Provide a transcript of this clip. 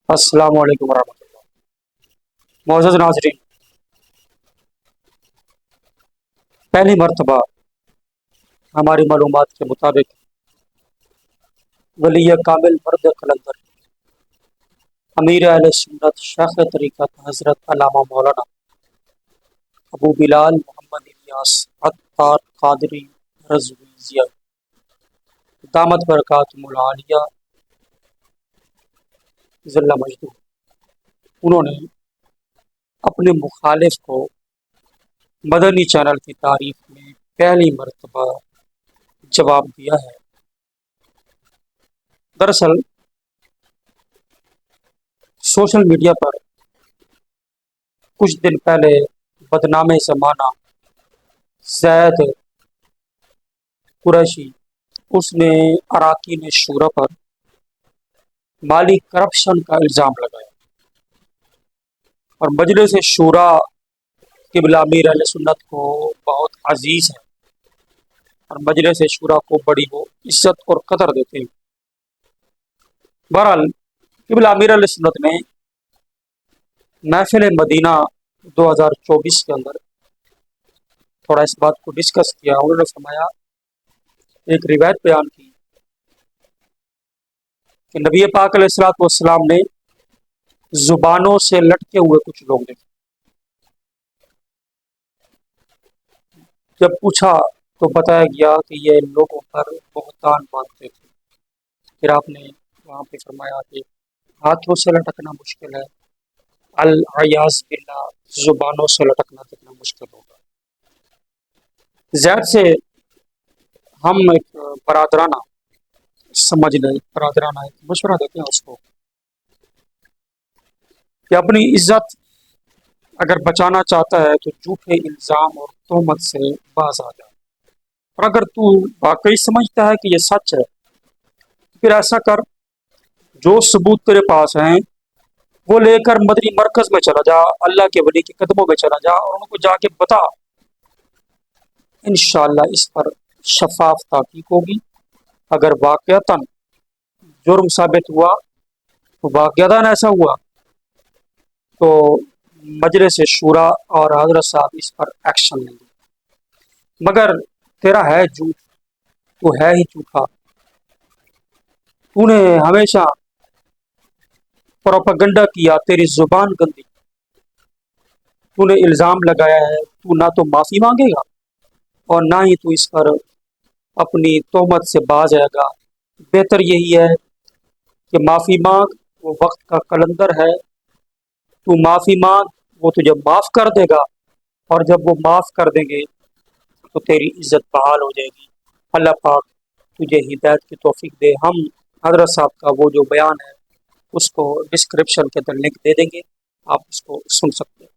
السلام علیکم ورحمۃ اللہ۔ معزز ناظرین، پہلی مرتبہ ہماری معلومات کے مطابق ولی کامل مرد قلندر امیر اہل سنت شیخ طریقت حضرت علامہ مولانا ابو بلال محمد الیاس عطار قادری رضویہ دامت برکاتہم العالیہ ذلہ مجدہ، انہوں نے اپنے مخالف کو مدنی چینل کی تعریف میں پہلی مرتبہ جواب دیا ہے۔ دراصل سوشل میڈیا پر کچھ دن پہلے بدنام زمانہ زید قریشی اس نے اراکین شورا پر مالی کرپشن کا الزام لگایا اور مجلس شورا قبلہ امیر اہل سنت کو بہت عزیز ہے اور مجلس شورا کو بڑی وہ عزت اور قدر دیتے ہیں۔ بہرحال قبلہ امیر اہل سنت نے محفل مدینہ 2024 کے اندر تھوڑا اس بات کو ڈسکس کیا۔ انہوں نے فرمایا، ایک روایت بیان کی کہ نبی پاک علیہ الصلوۃ والسلام نے زبانوں سے لٹکے ہوئے کچھ لوگ دیکھے۔ جب پوچھا تو بتایا گیا کہ یہ لوگوں پر بہتان باندھتے تھے۔ پھر آپ نے وہاں پہ فرمایا کہ ہاتھوں سے لٹکنا مشکل ہے، الیاذ باللہ زبانوں سے لٹکنا کتنا مشکل ہوگا۔ زید سے ہم ایک برادرانہ سمجھ لیں، برادرانہ ایک مشورہ دیتے ہیں اس کو کہ اپنی عزت اگر بچانا چاہتا ہے تو جھوٹے الزام اور تہمت سے باز آ جائے، اور اگر تو واقعی سمجھتا ہے کہ یہ سچ ہے پھر ایسا کر، جو ثبوت تیرے پاس ہیں وہ لے کر مدنی مرکز میں چلا جا، اللہ کے ولی کے قدموں میں چلا جا اور ان کو جا کے بتا۔ انشاءاللہ اس پر شفاف تحقیق ہوگی۔ اگر واقعتاً جرم ثابت ہوا تو واقعتاً ایسا ہوا تو مجلس شورا اور حضرت صاحب اس پر ایکشن لیں گے، مگر تیرا ہے جھوٹ، تو ہے ہی جھوٹا۔ تو نے ہمیشہ پروپیگنڈا کیا، تیری زبان گندی، تو نے الزام لگایا ہے، تو نہ تو معافی مانگے گا اور نہ ہی تو اس پر اپنی تہمت سے باز آئے گا۔ بہتر یہی ہے کہ معافی مانگ، وہ وقت کا قلندر ہے، تو معافی مانگ، وہ تجھے معاف کر دے گا، اور جب وہ معاف کر دیں گے تو تیری عزت بحال ہو جائے گی۔ اللہ پاک تجھے ہدایت کی توفیق دے۔ ہم حضرت صاحب کا وہ جو بیان ہے اس کو ڈسکرپشن کے اندر لنک دے دیں گے، آپ اس کو سن سکتے ہیں۔